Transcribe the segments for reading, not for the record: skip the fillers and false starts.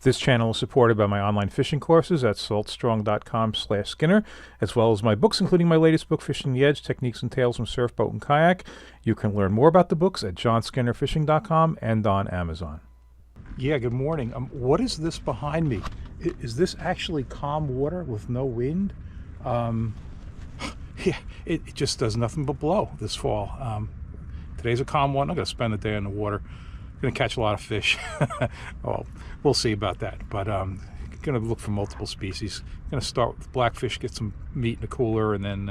This channel is supported by my online fishing courses at saltstrong.com/Skinner, as well as my books, including my latest book, Fishing the Edge, Techniques and Tales from Surf, Boat, and Kayak. You can learn more about the books at johnskinnerfishing.com and on Amazon. Yeah, good morning. What is this behind me? Is this actually calm water with no wind? Yeah, it just does nothing but blow this fall. Today's a calm one. I'm going to spend the day in the water. Going to catch a lot of fish. Well, we'll see about that. But going to look for multiple species. Going to start with blackfish, get some meat in the cooler, and then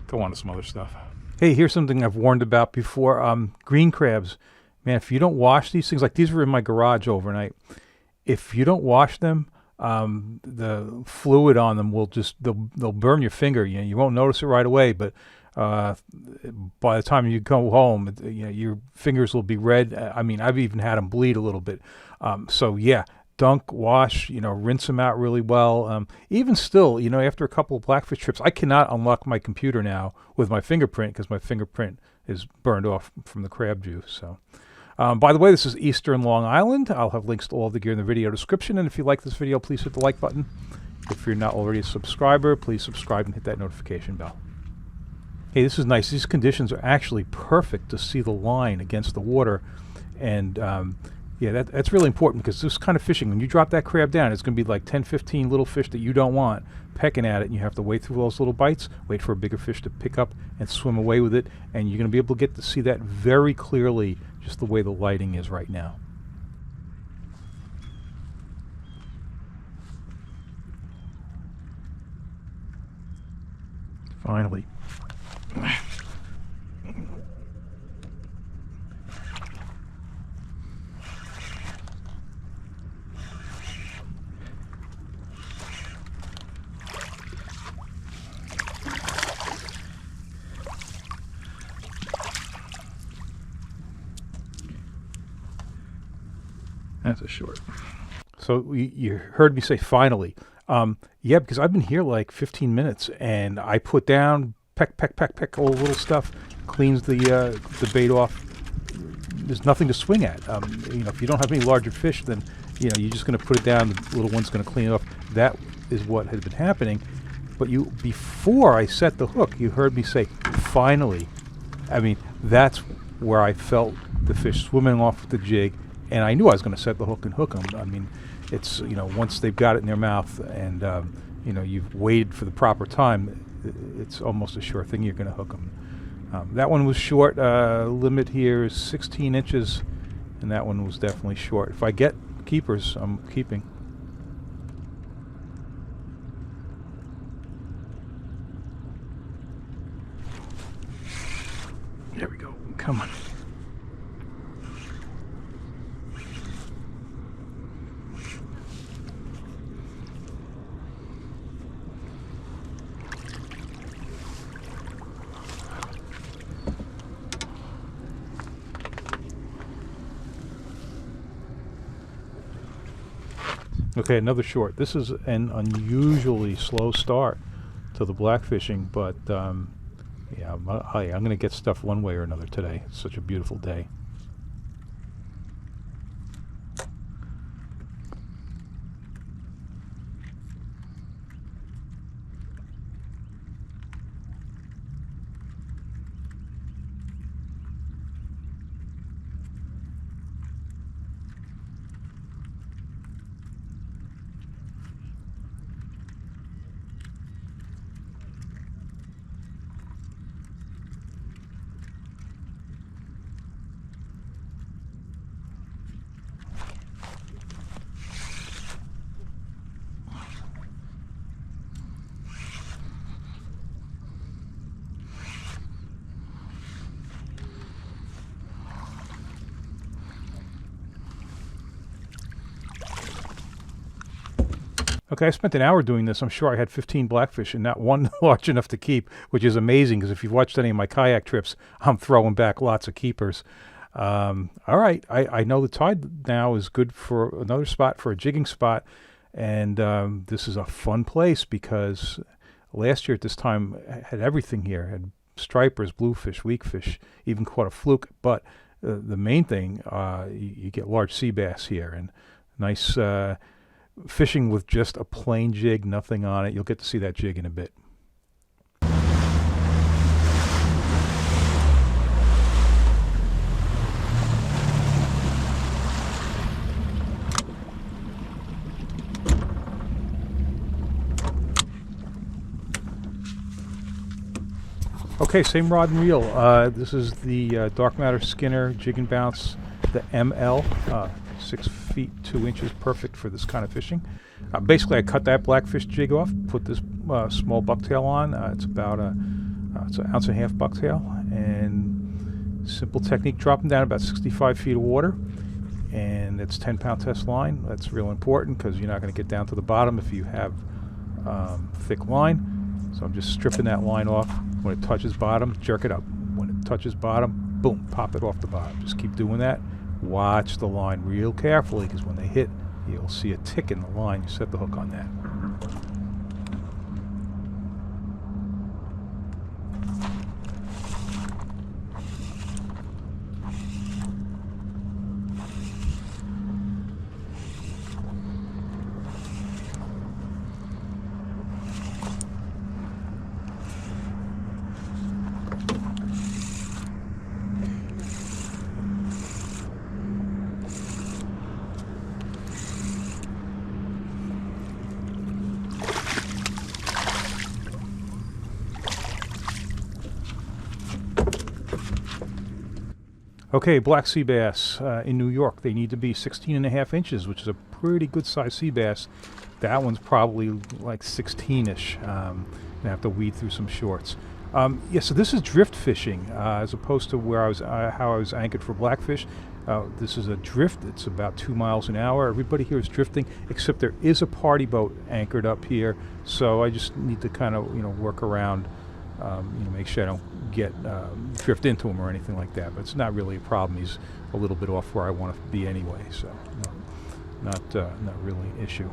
go on to some other stuff. Hey, here's something I've warned about before. Green crabs. Man, if you don't wash these things, like these were in my garage overnight. If you don't wash them, the fluid on them will they'll burn your finger. You won't notice it right away, but by the time you go home, your fingers will be red. I mean, I've even had them bleed a little bit. So yeah, dunk, wash, rinse them out really well. Even still, after a couple of blackfish trips, I cannot unlock my computer now with my fingerprint because my fingerprint is burned off from the crab juice. So, by the way, this is Eastern Long Island. I'll have links to all of the gear in the video description. And if you like this video, please hit the like button. If you're not already a subscriber, please subscribe and hit that notification bell. Hey, this is nice. These conditions are actually perfect to see the line against the water. And yeah, that's really important because this kind of fishing, when you drop that crab down, it's going to be like 10, 15 little fish that you don't want pecking at it. And you have to wait through those little bites, wait for a bigger fish to pick up and swim away with it. And you're going to be able to get to see that very clearly, just the way the lighting is right now. Finally. That's a short. So you heard me say finally. Yeah, because I've been here like 15 minutes, and I put down, peck, all the little stuff, cleans the bait off. There's nothing to swing at. If you don't have any larger fish, then you're just going to put it down. The little one's going to clean it off. That is what had been happening. But before I set the hook, you heard me say finally. I mean, that's where I felt the fish swimming off with the jig, and I knew I was going to set the hook and hook them. I mean, it's once they've got it in their mouth and you've waited for the proper time, it's almost a sure thing you're going to hook them. That one was short. Limit here is 16 inches, and that one was definitely short. If I get keepers, I'm keeping. There we go. Come on. Okay, another short. This is an unusually slow start to the blackfishing, but yeah, I'm going to get stuff one way or another today. It's such a beautiful day. Okay, I spent an hour doing this. I'm sure I had 15 blackfish and not one large enough to keep, which is amazing because if you've watched any of my kayak trips, I'm throwing back lots of keepers. All right, I know the tide now is good for another spot, for a jigging spot, and this is a fun place because last year at this time I had everything here. I had stripers, bluefish, weakfish, even caught a fluke, but the main thing, you get large sea bass here, and Nice fishing with just a plain jig, nothing on it. You'll get to see that jig in a bit. Okay, same rod and reel. This is the Dark Matter Skinner Jig and Bounce, the ML, 6 feet 2 inches, perfect for this kind of fishing. Basically, I cut that Blackfish jig off, put this small bucktail on. It's about it's an 1.5 ounce bucktail, and simple technique, drop them down about 65 feet of water, and it's 10-pound test line. That's real important because you're not going to get down to the bottom if you have thick line. So I'm just stripping that line off. When it touches bottom, jerk it up. When it touches bottom, boom, pop it off the bottom. Just keep doing that. Watch the line real carefully, because when they hit, you'll see a tick in the line. You set the hook on that. Okay, black sea bass in New York, they need to be 16.5 inches, which is a pretty good size sea bass. That one's probably like 16-ish. I have to weed through some shorts. Yeah, so this is drift fishing as opposed to where I was, how I was anchored for blackfish. This is a drift. It's about 2 miles an hour. Everybody here is drifting, except there is a party boat anchored up here. So I just need to kind of, work around, make sure I don't get drift into him or anything like that. But it's not really a problem. He's a little bit off where I want to be anyway, so not really an issue.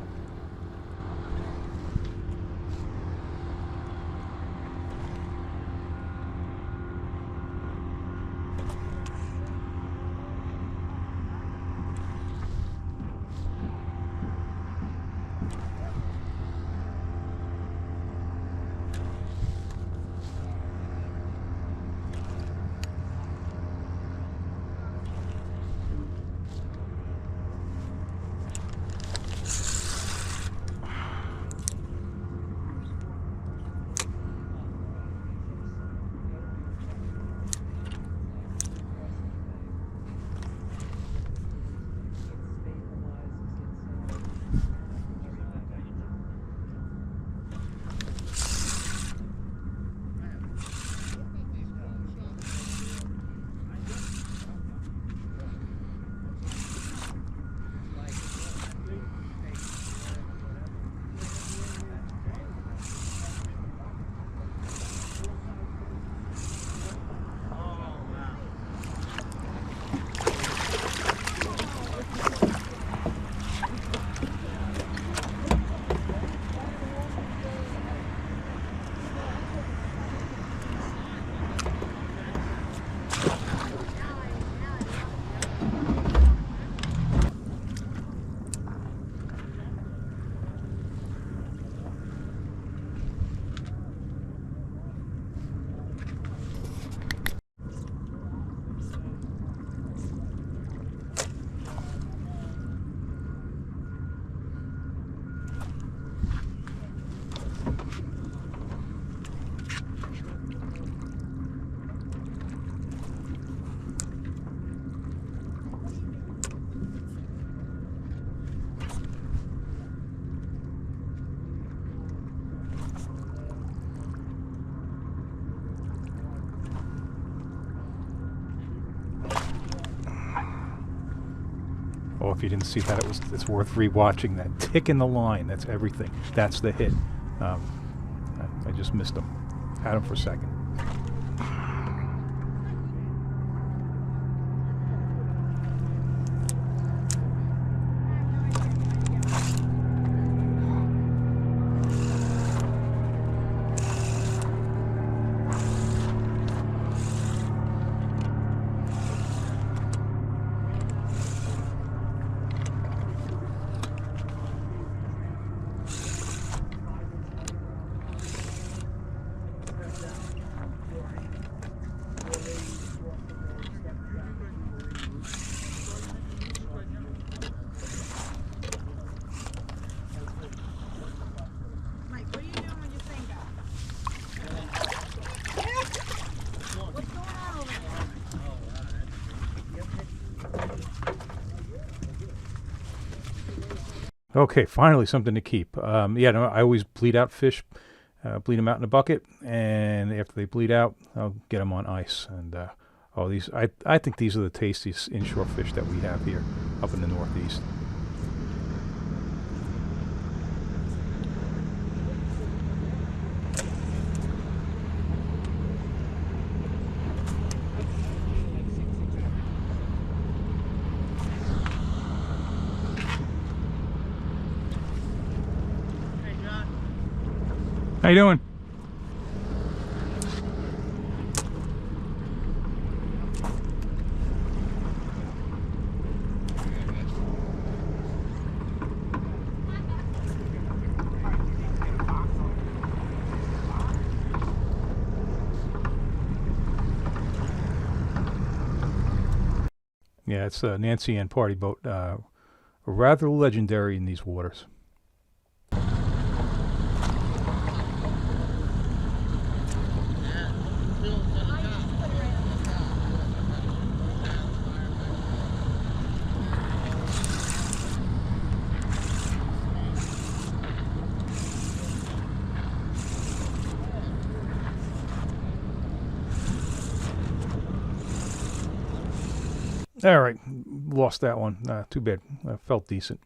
Oh, if you didn't see that, it's worth rewatching. That tick in the line, that's everything. That's the hit. I just missed him. Had him for a second. Okay, finally something to keep. Yeah, no, I always bleed out fish, bleed them out in a bucket, and after they bleed out, I'll get them on ice. And oh, these I think these are the tastiest inshore fish that we have here up in the Northeast. How you doing? Yeah, it's a Nancy Ann party boat. Rather legendary in these waters. All right, lost that one. Too bad. Felt decent.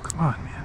Come on, man.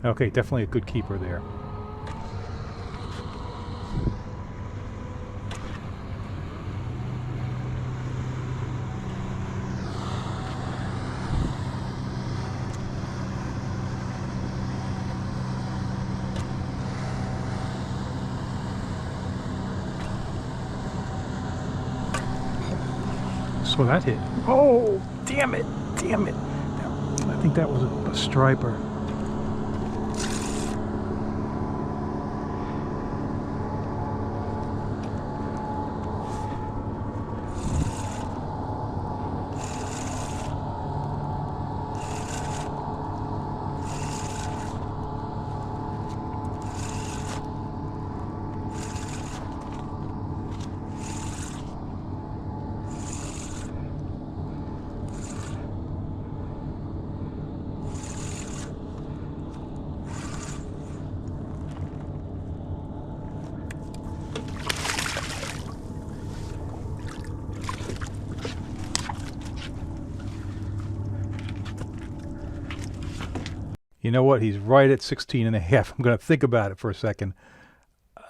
Okay, definitely a good keeper there. So that hit. Oh, damn it. Damn it. I think that was a striper. You know what? He's right at 16 and a half. I'm going to think about it for a second.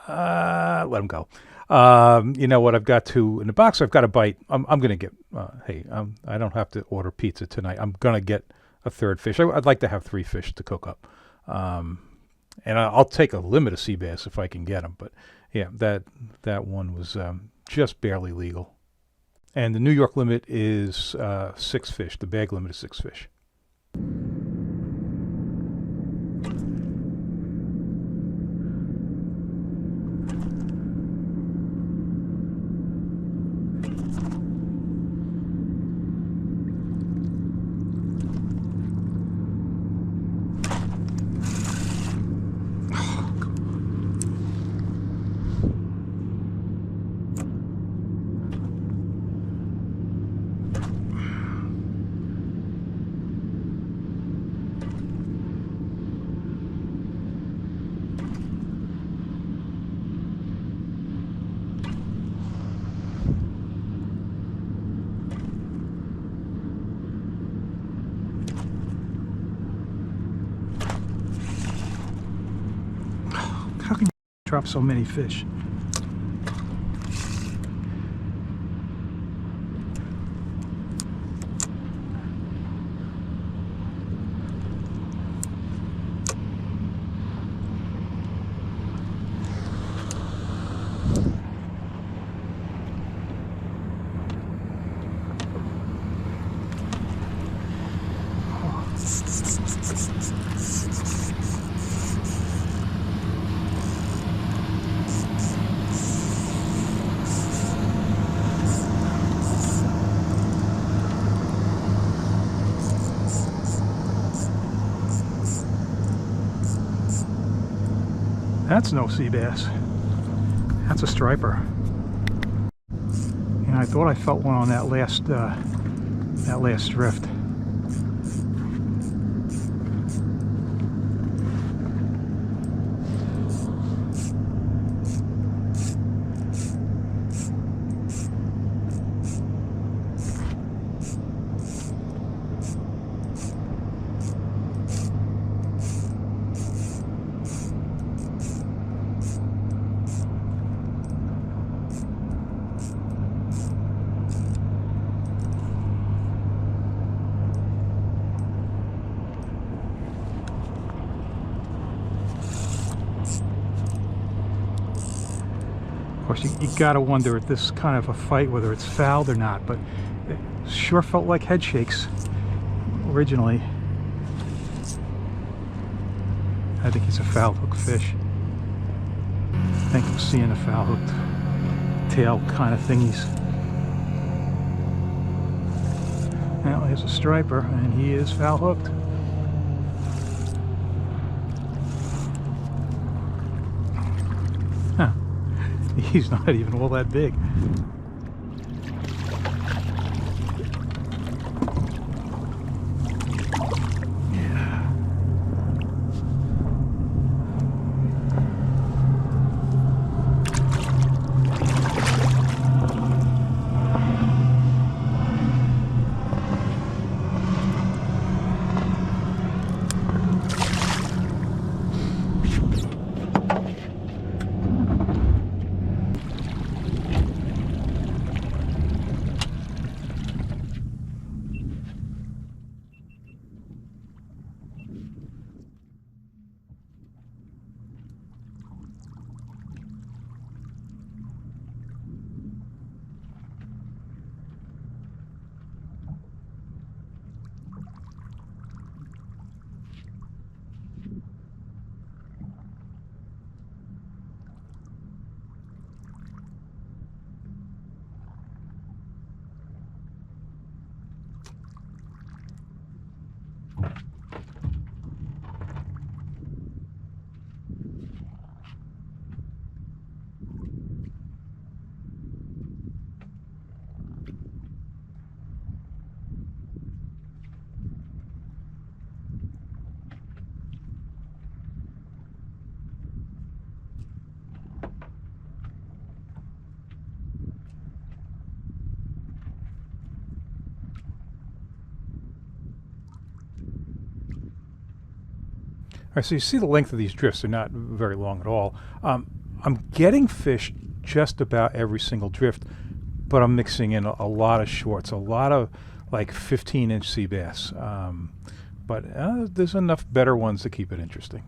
Let him go. You know what? I've got to, in the box, I've got a bite. I'm going to get, hey, I don't have to order pizza tonight. I'm going to get a third fish. I'd like to have 3 fish to cook up. And I'll take a limit of sea bass if I can get them. But yeah, that one was just barely legal. And the New York limit is 6 fish. The bag limit is 6 fish. How can you drop so many fish? That's no sea bass. That's a striper. And I thought I felt one on that last drift. Of course, you gotta wonder at this kind of a fight whether it's fouled or not, but it sure felt like head shakes originally. I think he's a foul hook fish. I think I'm seeing the foul hooked tail kind of thingies. Now here's a striper, and he is foul hooked. Huh. He's not even all that big. right, so you see the length of these drifts. They're not very long at all. I'm getting fish just about every single drift, but I'm mixing in a lot of shorts, a lot of like 15-inch sea bass. But there's enough better ones to keep it interesting.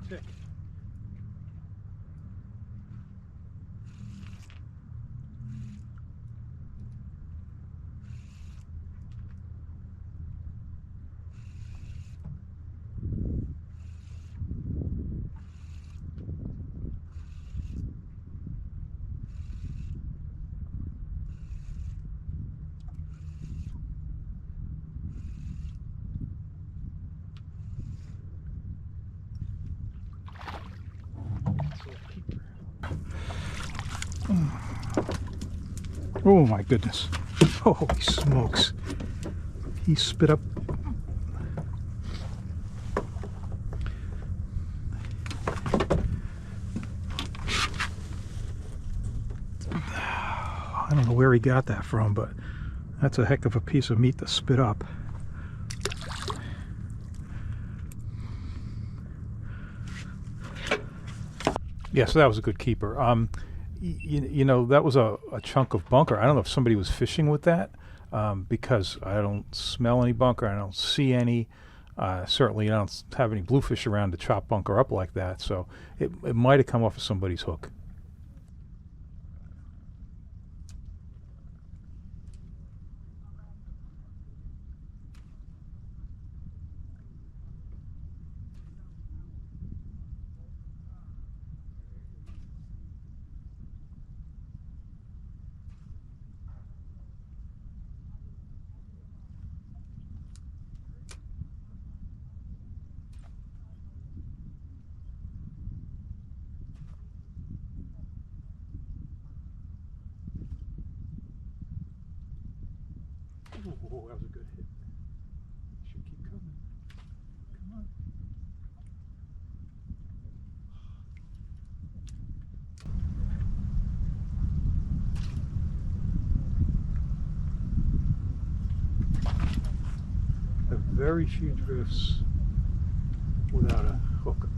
Tick. Oh my goodness. Holy smokes. He spit up. I don't know where he got that from, but that's a heck of a piece of meat to spit up. Yeah, so that was a good keeper. You know, that was a chunk of bunker. I don't know if somebody was fishing with that, because I don't smell any bunker. I don't see any. Certainly I don't have any bluefish around to chop bunker up like that. So it might have come off of somebody's hook. Oh, that was a good hit. Should keep coming. Come on. Have very few drifts without a hook.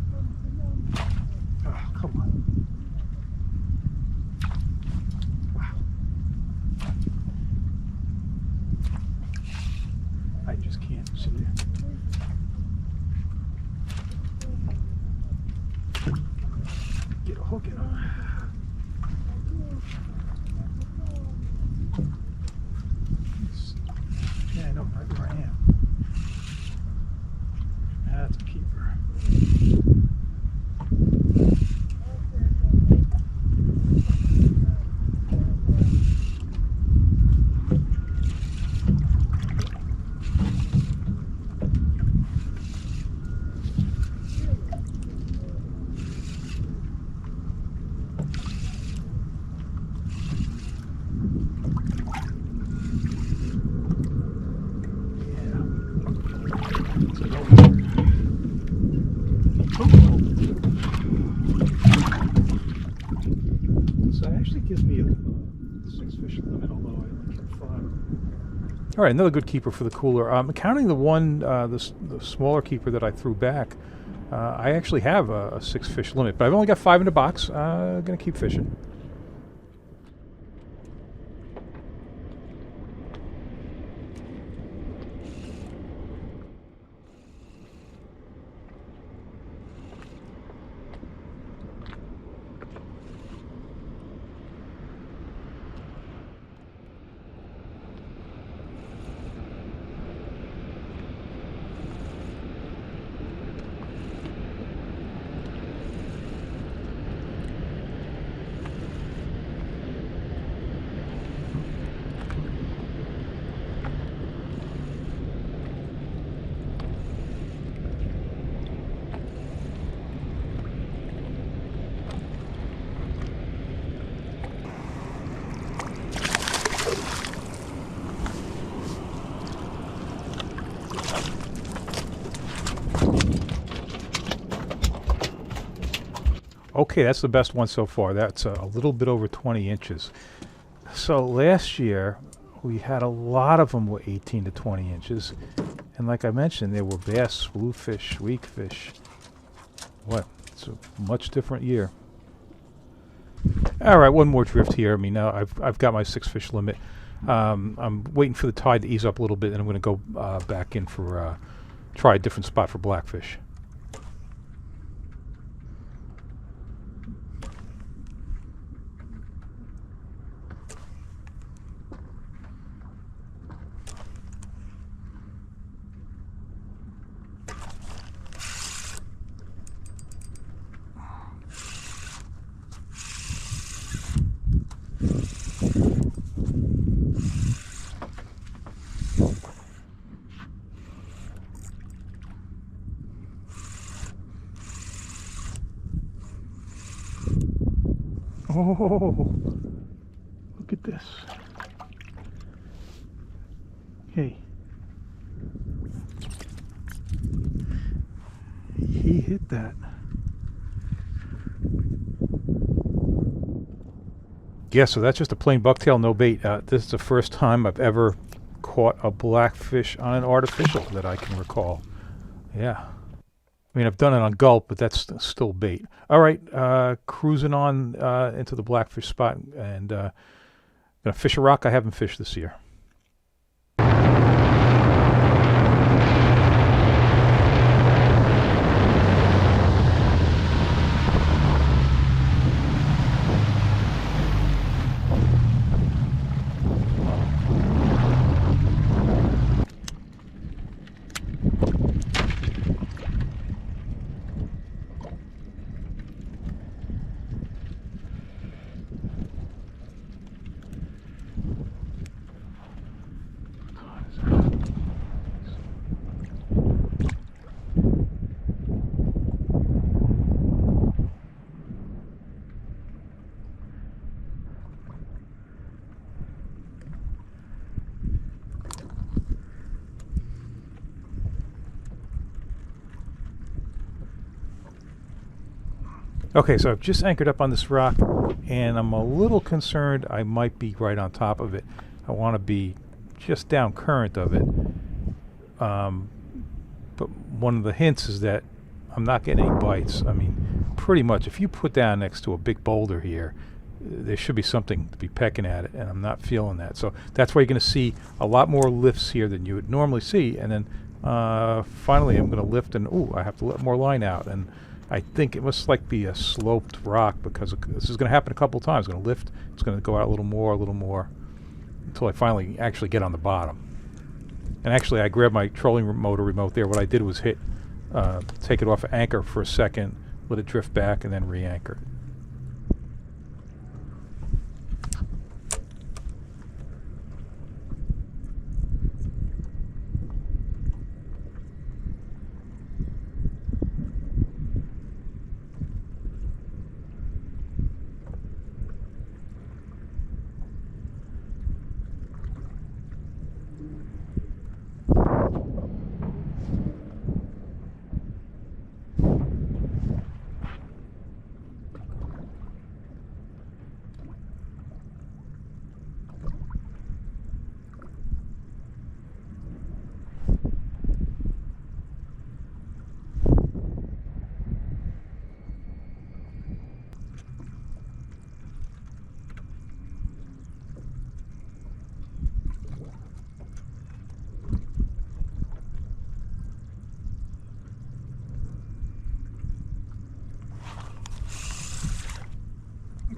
Oh, come on. Wow. I just can't see it. Get a hook in him. Yeah, I know right where I am. That's a keeper. So it actually gives me a 6-fish limit, although I only keep 5. All right, another good keeper for the cooler. Counting the one, the smaller keeper that I threw back, I actually have a 6-fish limit, but I've only got 5 in the box. Gonna keep fishing. Okay, that's the best one so far. That's a little bit over 20 inches. So last year, we had a lot of them were 18 to 20 inches. And like I mentioned, there were bass, bluefish, weakfish. What? It's a much different year. All right, one more drift here. I mean, now I've got my 6-fish limit. I'm waiting for the tide to ease up a little bit, and I'm going to go back in for try a different spot for blackfish. Oh, look at this. Hey. He hit that. Yeah, so that's just a plain bucktail, no bait. This is the first time I've ever caught a blackfish on an artificial that I can recall. Yeah. I mean, I've done it on gulp, but that's still bait. All right, cruising on into the blackfish spot, and gonna fish a rock I haven't fished this year. Okay, so I've just anchored up on this rock, and I'm a little concerned I might be right on top of it. I want to be just down current of it. But one of the hints is that I'm not getting any bites. I mean, pretty much, if you put down next to a big boulder here, there should be something to be pecking at it, and I'm not feeling that. So that's why you're going to see a lot more lifts here than you would normally see, and then finally I'm going to lift, and ooh, I have to let more line out, and I think it must be a sloped rock, because this is going to happen a couple times. It's going to lift, it's going to go out a little more, until I finally actually get on the bottom. And actually, I grabbed my trolling motor remote there. What I did was take it off of anchor for a second, let it drift back, and then re-anchor.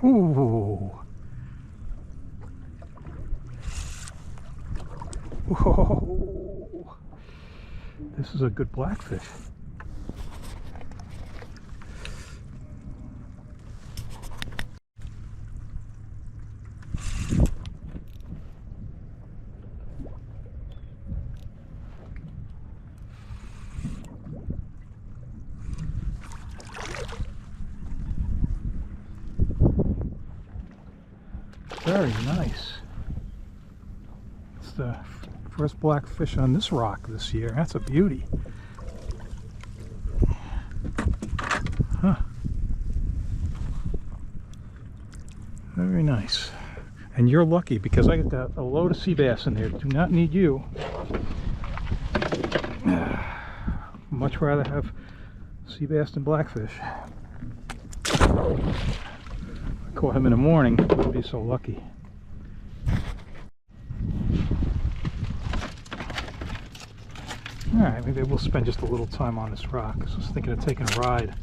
Ooh. Whoa. This is a good blackfish. Very nice. It's the first blackfish on this rock this year. That's a beauty. Huh. Very nice. And you're lucky because I got a load of sea bass in there. Do not need you. Much rather have sea bass than blackfish. If I caught him in the morning, I wouldn't be so lucky. Alright, maybe we'll spend just a little time on this rock. I was thinking of taking a ride.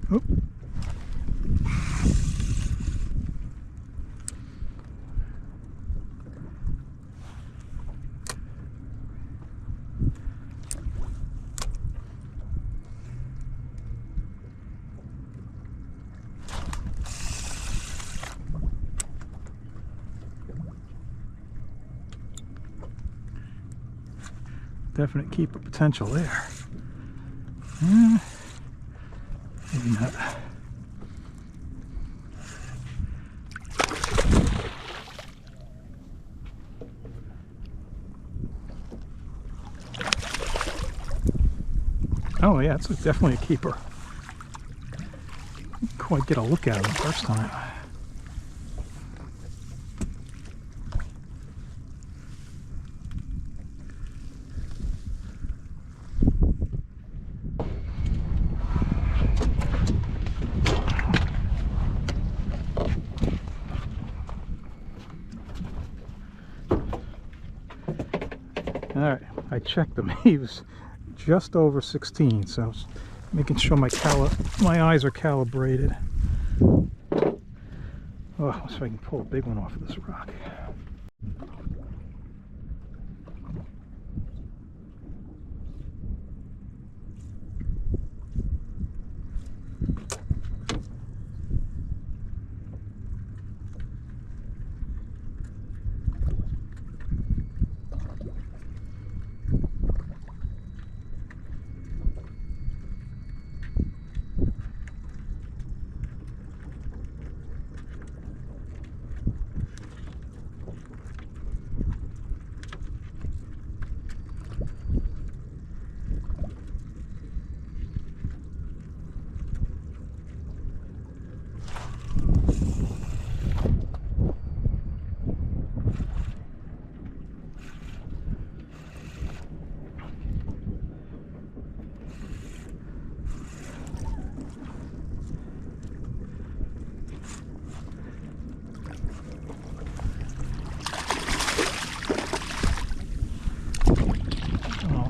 Oop. Definite keeper potential there. Maybe not. Oh yeah, it's definitely a keeper. Didn't quite get a look at him the first time. Alright, I checked him. He was just over 16, so I was making sure my eyes are calibrated. Oh, let's see if I can pull a big one off of this rock.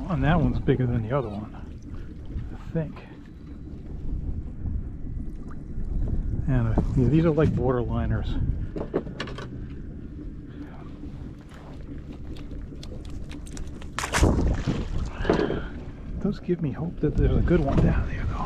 And that one's bigger than the other one, I think. And yeah, these are like borderliners. It does give me hope that there's a good one down there, though.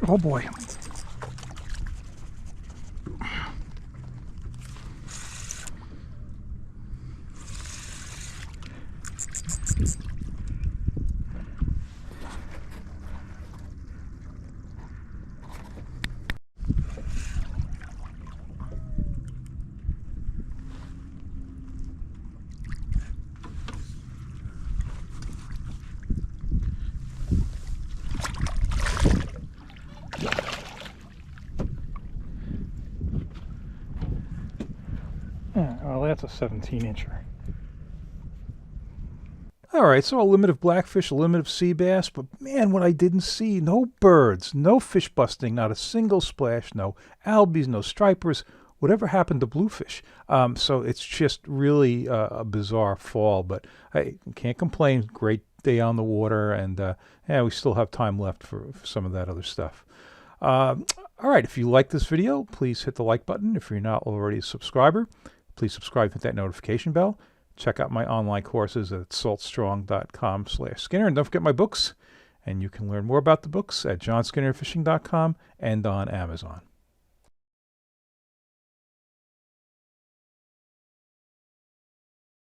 Oh boy. that's a 17-incher. All right, so a limit of blackfish, a limit of sea bass, but man, what I didn't see, no birds, no fish busting, not a single splash, no albies, no stripers. Whatever happened to bluefish? So it's just really a bizarre fall, but I can't complain. Great day on the water, and yeah, we still have time left for some of that other stuff. All right, if you like this video, please hit the like button. If you're not already a subscriber, please subscribe, hit that notification bell. Check out my online courses at saltstrong.com/Skinner. And don't forget my books. And you can learn more about the books at johnskinnerfishing.com and on Amazon.